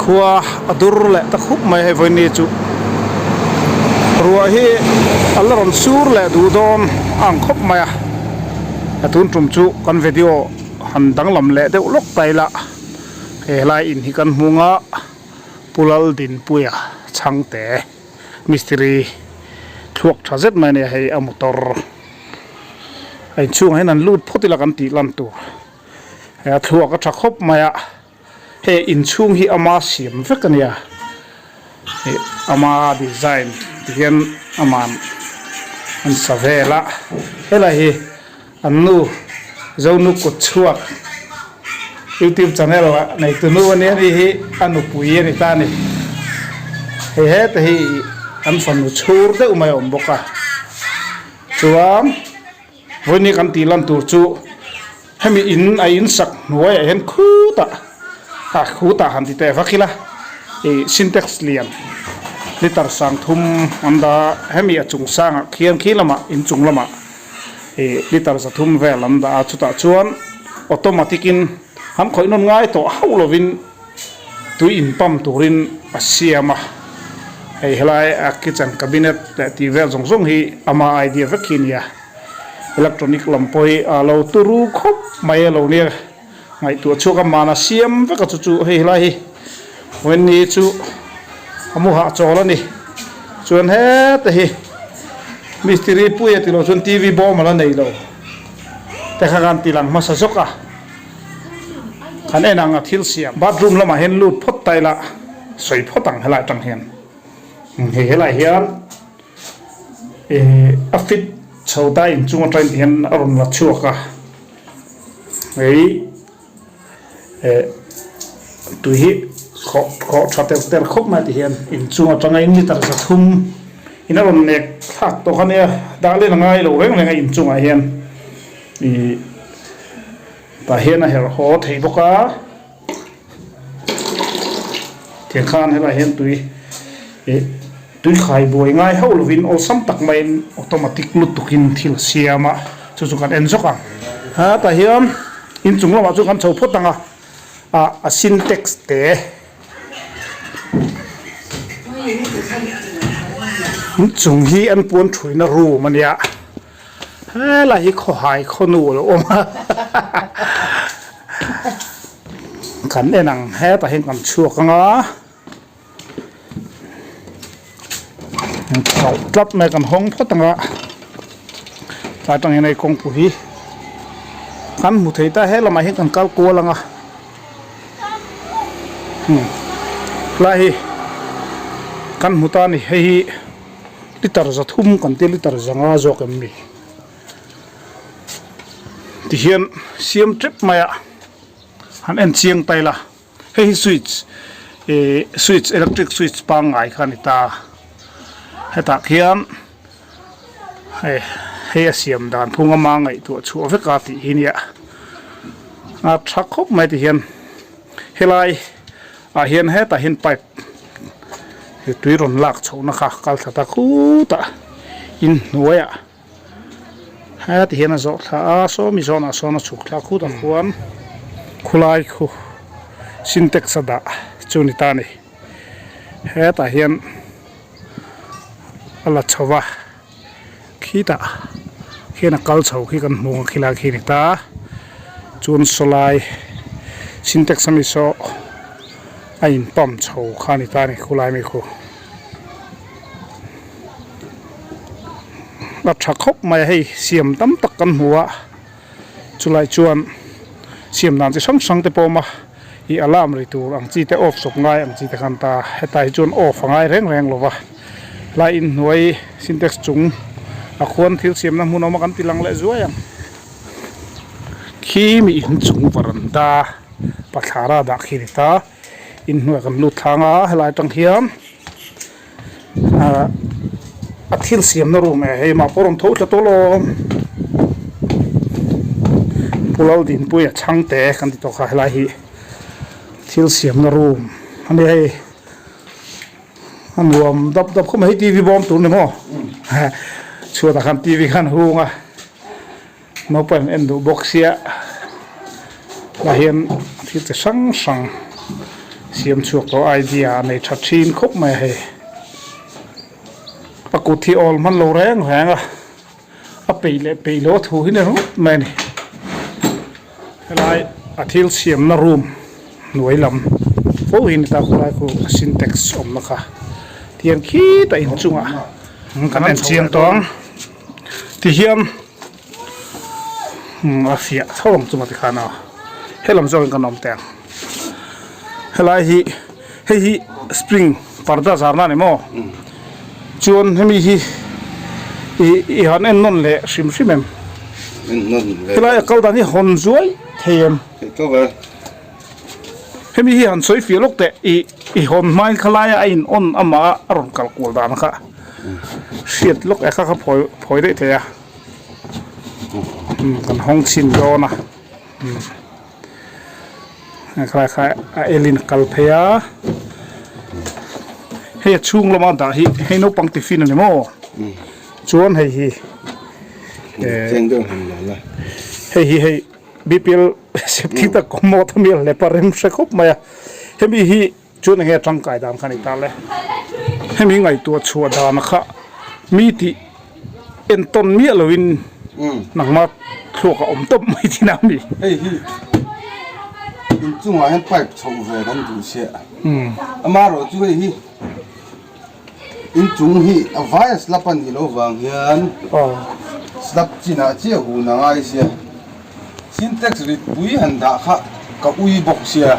ขวาอดุรเละตะคุบไม่ให้ไฟนี้จุรัวฮีอัลลอฮ์สูรเละดูดอนอ่างคบมาตุนจุ่มจุกันวิดีโอหันดังลำเละเดี๋ยวลกไปละเฮลัยอินฮิกันมุงะปุลลดินปุยช่างแต่มิสตรีช่วงชัดเจนมาเนี่ยให้อมุตรไอ้ช่วงให้นั้นลูดพุทธิละกันตีลันตัวไอ้ช่วงก็ชักคบมาเฮอินช่วงที่อามาเสียมฟักกันเนี่ยอามาดีไซน์ที่เห็นอามันอันสเวละเฮลัยอันนู้เจ้านุกดช่วงยูทูบชาแนลวะในตัวนู้นเนี่ยที่อันนู้ปุยนี่ตานี่เฮ้แต่ที่อันฝันชูร์เด้อไม่อมบกะชัวร์วันนี้กันตีลันตัวจูให้มีอินสักหน่วยเห็นคู่ตาคู่ตาหันที่แต่ฟักขี้ละซินแท็กซ์เลียนลิตรสังทุ่มอันดาให้มีจุงสังเขียนขี้ละมาอินจุงละมาลิตรสัทุ่มเวลันดาชุดตาชวนออโตมัติกินทำคอยนนง่ายตัวเอาลวินตัวอินปั๊มตัวรินอาเซียมาไอ้เฮลัยกิจการบินเนตแต่ที่เวลส่งให้อามาไอเดียฟักขี้เนี่ยอิเล็กทรอนิกส์ลำปอยเราตัวรู้ครบไม่เราเนี่ยไงตัวชั่วกับมานาเซียมฟักจู่ๆให้เฮลัยวันนี้จู่อามุหะจอแล้วนี่ชวนเฮ้แต่เฮมิสตรีปุยติโลชวนทีวีบอมาแล้วนี่เราแต่ข้างกันตีหลังมาสะสกะขันเอ็นังทิลเสียบัดรูมแล้วมาเห็นลูดพดไตละสวยพดตังเฮลัยตังเห็นเฮลัยเฮียนอฟิตชาวใต้จุงมาใจเห็นอารมณ์ละชั่วกะตัวฮีขอชาเตลเตลคบมาที่เห็นอินจุงมาจังไงนี่แต่จะทุ่มอินอารมณ์เนี่ยทักตัวเขาเนี่ยด่าเล่นง่ายเลยเร่งอินจุงมาเห็นแต่เห็นนะเห็นโหเทียบกะเทียงข้านให้เราเห็นตัวขายบวยง่ายเขาลูวินเอาซ้ำตักไม่ออโตมัติกลุดตุกินทิลเซียมาจุกันเอ็นซกันฮะแต่เห็นอินจุงเราจุกันชาวพุทธังซินเท็กซ์เตอินจุงฮีอันปวนช่วยนรูมันเนี่ยอะไรขอหายขอหนูแล้วอมาขันเอ็นังแห่แต่เห็นกันชั่วกันอ่ะเขาจับแม่กันห้องพอตั้งอ่ะตายตั้งยังไงกองปุ๋ยขันหมุทัยตาแห่เรามาเห็นกันก้าวกลัวแล้วอ่ะไล่กันหมุตานี่ให้ลิตรจะทุ่มกันที่ลิตรจะงาจอกมีที่เห็นเสียมทริปมาหันเอ็นเสียงไตละให้สวิตช์อิเล็กทริกสวิตช์ปังไงคันนี้ตาให้ตาเขียนให้เสียมด่านพุ่งมาไงตัวชัวร์เฟกาติฮิเนี่ยชักคบไม่ที่เห็นเฮลัยเห็นให้ตาเห็นไปตุยรอนลากโฉนะคะกัลตาคูตาอินหน่วยให้ที่เห็นนะถ้าโซมิโซนะโซนะชุกลาคูตาควรคุลายคูซินเท็กซ์ดาจูนิตานี่ให้ที่เห็นอะไรชาวะขีตาเห็นกัลชาวขีกันมองขีลาขีนิตาจูนโซลายซินเท็กซ์มิโซไอ้ปั๊มชาวขานิตานี่คุลายไม่คูรัชคบไม่ให้เสียมตั้มตักกันหัวจุลายจวนเสียมนานจะช่างแต่พอมาอีอลามริตูอังจีแต่ออฟสกง่ายอังจีแต่กันตาให้ตายจวนออฟง่ายแรงหรอวะลายอินหน่วยซินเท็กซ์จุงควรทิลเสียมน้ำมูนเอามากันติลังเละจ้วยยังขี้มีอินจุงวรันดาปัทาราดักขีริตาอินหน่วยกันลุดทางให้ลายตังเฮียมทิลเสียมนรูมให้มาปรมทุกข์ตัวลมพูเราดินปุยช่างแต่กันติดต่อขายลายทิลเสียมนรูมอันนี้ให้อันรวมดับเข้ามาให้ทีวีบอมตัวนึงมั้งชัวร์แต่คันทีวีคันหูง nó pen em đủ boxia là hiện thì sẽ sang sang xiêm chuộc có idea này chặt chín khúc mày hay à cụ thì all man lâu rèn à bị lỗ thu hình này mày này lại à thiếu xiêm na room nuôi lắm phố hình ta có lại có syntax om nó cả tiền khí tại in chung à cái này xiêm toán thì hiện à phía thâu lòng chung mà thì khá nào hết làm rồi cái nòng tiền lại hi spring parda zarna này mo chuan hemi hi han en non le sim em lại câu đàn hi hòn ruồi thêm hemi hi han soi phía lúc tệ hòn mai khalaya in on ama aron kalkul dan kha siết lúc ấy khá phối đấy thế à còn hong xin do na khai elin kalphea he chung lama da hi no pang tiffin ne mo chuan hi bpl safety ta komo thamil le parem se khop maya hemi hi chuan he tang kai dam khani ta le hemi ngai tu chua da na kha mi ti en ton mi loin nang ma thua ka om top mai ti na mi in chung a hen pipe chho ve kan du se amaro chu hi in chung hi a virus lapan hi lo wang hian slap china che hu na ngai se syntax ri pui han da kha ka ui bok sia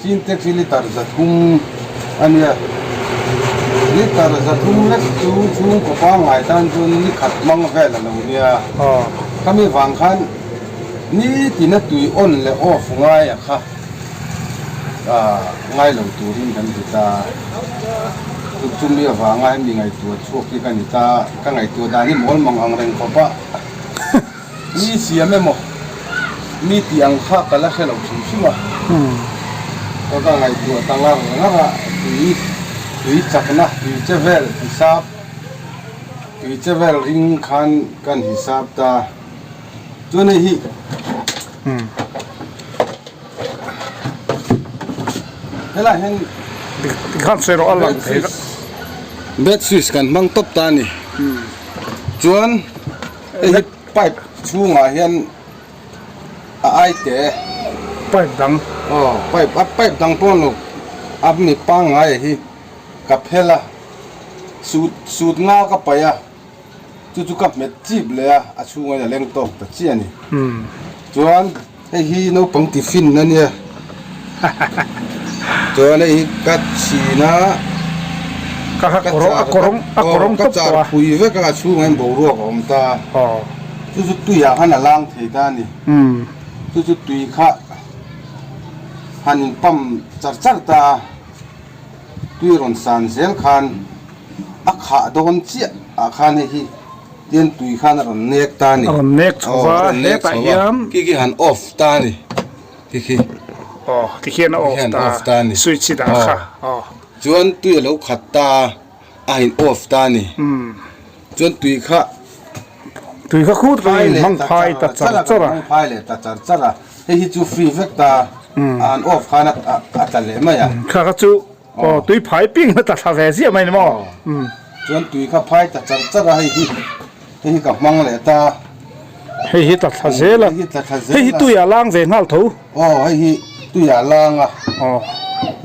syntax li tar za thum ania li tar za thum lek chu chung ko pa ngai tan chun ni khat mang ve la lo nia kami wang khan ni tina tui on le off ngai kha ngai lo turin kan ta chung mi wa ngai mi ngai tu chuak ki kan ta ka ngai tu da ni mol mang ang reng pa ni siam emo mi tiang kha kala khelo chim chima ka ngai tu tanga nga tui chakna tui chevel hisab ring khan kan hisab ta cho nên hi thế là hen thì khăn xe rõ lắm thế đó bed switch kan mang top ta ni chuan hi pipe chu nga hian ai te pipe dang pipe dang pon lo ap mi pa ngai hi kapela sut nga ka pa ya chu kap met chip le a chu ngai leng tok ta chi ani chuan hi no pang tiffin na nia chuan hi kat china ka korong ka char pui ve ka chu ngai bo ro om ta chu tu ya han lang thei ta ni chu tui kha han pam char ta tui ron san zel khan a kha don chi a khan hi tiên tùy khan ron nek ta ni ron nek chowa nek ta yam ki han off ta ni ki ti hian off ta ni switch da kha chuan tui lo khat ta a hin off ta ni chuan tui kha khut ri mang phai ta chara mang phai le ta chara hi chu free vector an off khana a ta le ma ya kha chu tui phai ping ta tha ve sia mai mo chuan tui kha phai ta chara hi ka mang le ta hi ta tha zela hi tu ya lang ve ngal tho hi tu ya lang a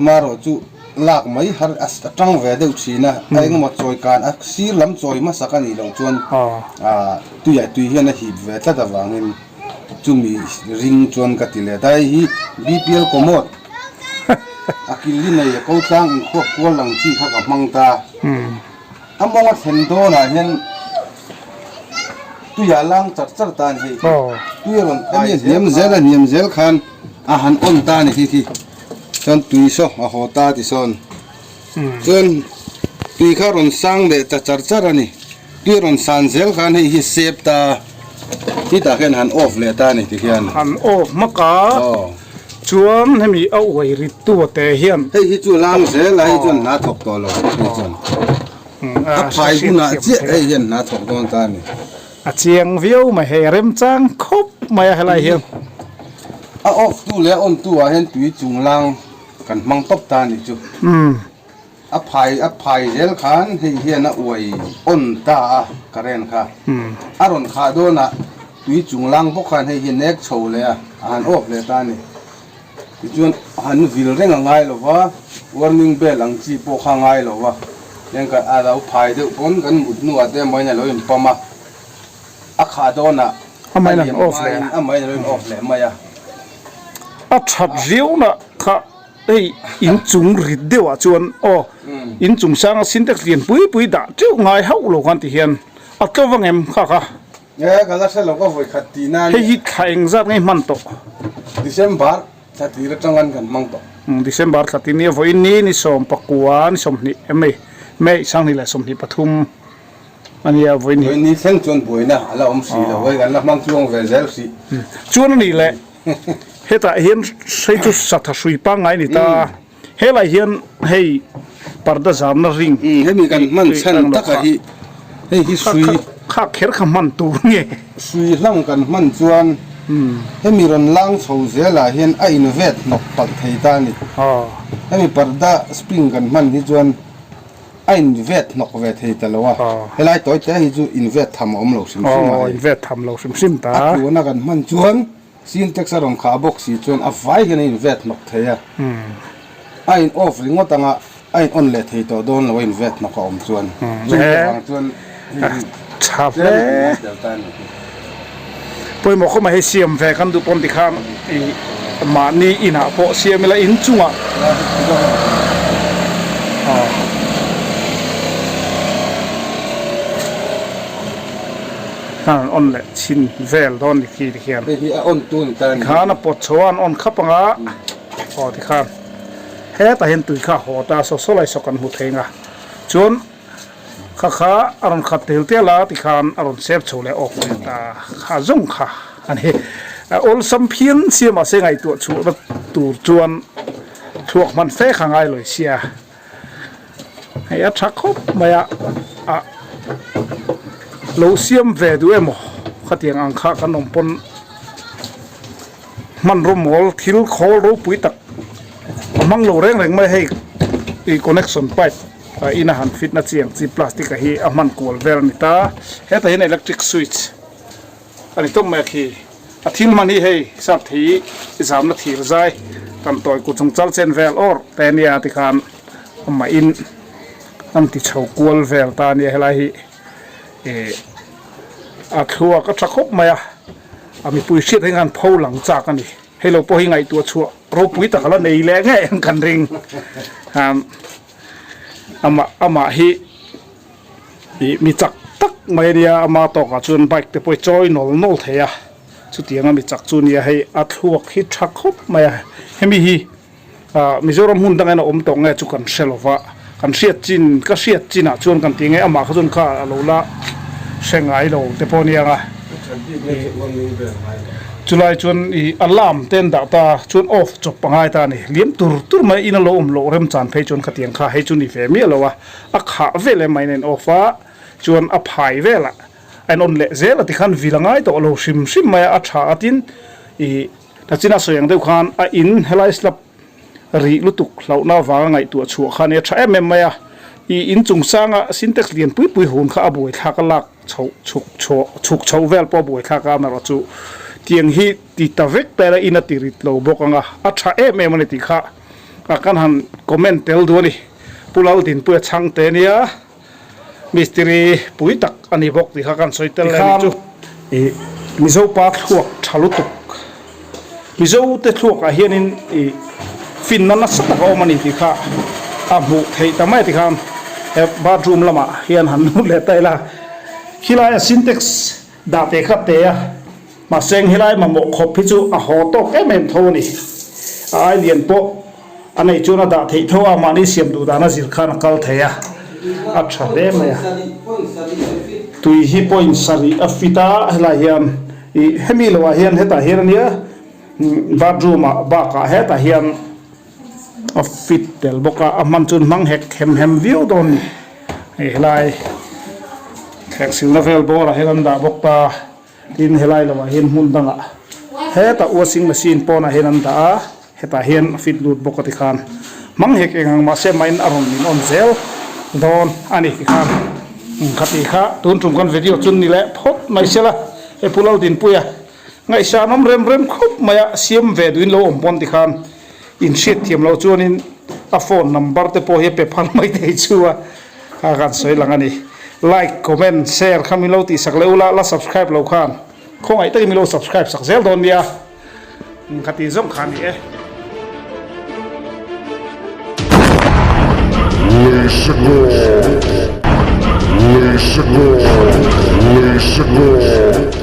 maro chu lak mai har as tang ve deuh china ai ngma choi kan a sir lam choi ma sakani lo chuan tu ya tu hian a hi ve ta da wangin chumi ring chuan ka tile dai hi bpl komot akili nei ko tang ko lang chi kha ka mang ta amonga thendo na hian tu ya lang char tan hi tu ron ani niam zel khan a han on ta ni hi chon tui so a hota ti son chon tui kha ron sang de ta char ani tu ron san zel khan hi sep ta ti ta khen han off le ta ni ti hian han off maka chuan hemi au wei ri tu te hian hi chu lang zel lai chon na thok to lo chon a phai bu na che hian na thok don ta ni เจียงวิวมาเฮเร็มจังครบมาอะไรเฮียออฟตู้แล้วอนตู้เห็นตุยจุงลังกันมังตบตานี่จูอภัยเจลขันเฮียนะอวยอนตากระเรนค่ะอารอนขาโดนะตุยจุงลังพวกขันให้เฮียเน็กโชว์เลยหันออฟเลยตานี่จวนหันวิลเร่งง่ายหรอวะ warning bell อังจีพวกข้างง่ายหรอวะยังก็อาเราภัยเดี๋ยวปนกันหมดนัวเต็มไปเนี่ยเราอินปอมาอาขาโดนะทำไมล่ะออฟเลยทำไมเราออฟเลยมาอ่ะชัดเรียวนะค่ะไอ้อินจุงริดเดียวจวนอินจุงสร้างสินเด็กเรียนปุยด่าเจ้าง่ายเฮาโลกันที่เห็นตัววังเอ็มค่ะก็แล้วเราก็ไปขัดตีนั่นให้ยิดขายเองจัดไงมันโตDesember ถ้าตีเราจังกันมังโตDesember ถ้าตีนี้วันนี้สมปักวนสมนี่ไม่ช่างนี่แหละสมนี่ปทุมอันนี้วันนี้เส้นจวนป่วยนะเราสีเราไว้กันแล้วมังช่วงเวลาสีจวนนี่แหละเฮ้แต่เห็นใช้จุดสัตว์สุยปังไงนี่ตาเฮ้ไรเห็นให้ปาร์ดจามนาริงให้มีกันมันเส้นตะกี้ให้สุยข้าเขียนคำมันตัวเนี่ยสุยล่างกันมันจวนให้มีรอนล่างโซเซล่ะเห็นไออินเวทนกปัดไทยตานี่ให้มีปาร์ดสปริงกันมันที่จวนไออินเวทนกเวทไทยตลอดให้ไล่ตัวเจ้าให้จูอินเวททำอมเหลาซิมซิมอินเวททำเหลาซิมตาตัวนักกันมันจวนสินเท็กซ์รองขาบกสีจวนอไฟกันอินเวทนกเทียไออินออฟลิงว่าตั้งไออินออนเลทให้ตัวโดนแล้วอินเวทนกอมจวนจวนชับเลยพอหมอเขามาให้เสียมแฝงกันดูปนติข้ามมานี่อินะพอเสียมละอินจุงอ่ะอ่อนเลยชินเวลตอนที่ที่เขียนที่อ่อนตุนแต่ข้าน่ะปวดชวนอ่อนขับปังอ่ะที่ข้ามเฮ้แต่เห็นตุยข้าหัวตาโซ่ไล่สกันหุเทงอ่ะจนข้าอารมณ์ขัดเตียวเตียละที่ข้ามอารมณ์เซฟโชว์เลยออกเลยตาข้าจงข้าอันนี้อลสัมเพียนเสียมาเสียไงตัวชูตัวจวนช่วงมันเฟะข้างไงเลยเสียให้อัดชักครบมาอ่ะโลเซียมเวดูเอ็มขัดยังอังคาขนมปนมันรวมหมดทิลโครูปุยตักมังโลเร่งไม่ให้อีคอนเนคชั่นไปอินอาหารฟิตนะเจียงจีพลาสติกฮีอามันกวลเวลนิตาเฮ้แต่เห็นอิเล็กทริกสวิตช์อันนี้ต้องมาคีอาทิตย์มันนี่ให้สักที3 นาทีละใจกันต่อยกุศลจัลเซนเวลออร์แต่เนี่ยที่การมาอินอันที่ชาวกวลเวลตาเนี่ยอะไรทัวก็จะครบไหมมีปุยเชียดให้งานพูหลังจากกันดิให้เราพูดให้ไงตัวชัวเราปุยแต่ละในแรงไงกันริงอามาฮีมีจักตักไม่เดียอามาตอกจนไปแต่ไปจอยนอลเทียสุดที่ยังมีจักจุนเนี่ยให้อัดหัวฮิตชักครบไหมให้มีฮีมิโซรัมหุ่นตั้งไงนะตรงไงจุกันเซลวะกันเสียจินก็เสียจินจนกันตีไงอามาเขาจนข้าเราละเสียงไงเราแต่พอเนี่ยจุลัยจนอัลลามเต้นดาตาจนออฟจบปังไงตานี่เลี้ยมตุร์ไม่อินโลมโลเริ่มจานเพจจนขัดยังข้าให้จนนี่เฟมีแล้ววะอักขาเวลไม่เน้นออฟะจนอภัยเวลละไอ้นนเละเจลที่ขันวิลงไงตัวโลชิมไม่อัชาตินแต่จีน่าสวยอย่างเดียวกันอินเฮลัยสลับรีลุตุกเหล่าหน้าวางไงตัวชัวขันเนี่ยใช้แม่ไม่อินจุงสร้างสินเท็กซ์เรียนปุยหุ่นข้าบุยข้ากลักฉุกเฉาเวลปอบุยข้ากามาจูเตียงฮีติตาเวกแต่ละอินติริตโลบอกงะอัชามันติข้ากันหันคอมเมนต์เตลดูนี่ผู้เล่าดินเพื่อช่างเตนี่มิสตรีปุยตักอันนี้บอกที่ข้ากันสวยเตลเลยจูมิโซปาทวกชาลุตุกมิโซเตทวกเฮียนินฟินนั่นสักเอามันนี่ที่ข้าบุกให้ทำไมที่ข้ามบาร์รูมละมาเฮียนหันนู่นเลยแต่ละฮิลายซินเท็กซ์ดาเตขัดเตะมาเซ็งฮิลายมาหมกขบพิจูหอโตแกเมนโทนี่ไอเลียนโปอันนี้จูน่าดาเทโทอามานี่เสียมดูดานาจิลขานกัลเทียอัจฉริยะไหมตุยฮิปอยน์สารีอัฟฟิตาฮิลายเฮียนเฮมิลวาเฮียนเฮตาเฮียนเนี่ยบาร์รูมบากาเฮตาเฮียนอฟิตเดลบอกว่ามันจนมังเฮกเฮมวิวโดนไอ้ไร แขกสิลเวลโบราเฮลันดาบกตาทินเฮลัยละว่าเห็นหุ่นดังอ่ะเฮตาอวสิงมาซีนปอนะเฮลันดาเฮตาเฮนฟิตลูดบกติคันมังเฮกเองมาเซมาอินอารมณ์มินออนเซลโดนอันนี้คันขัดอีกค่ะตุนจุ่มกันวิดีโอจุนนี่แหละพดไม่เสียละไอ้ผู้เล่าดินปุยอะไงชาน้ำเริ่มครบมาเสียมเวดุนโลอมปนติคันอินเช็ดเทียมเราจวนอินอัฟโฟนนัมเบอร์เตปโอเฮเปพันไม่ได้ชัวอาการสวยหลังอันนี้ไลค์คอมเมนต์แชร์คำมิโลติสักเลวละและ subscribe เราคันคงไอ้ตั้งมิโล subscribe สักเซลโดนเดียขัดอีซ่อมคันนี้Listen,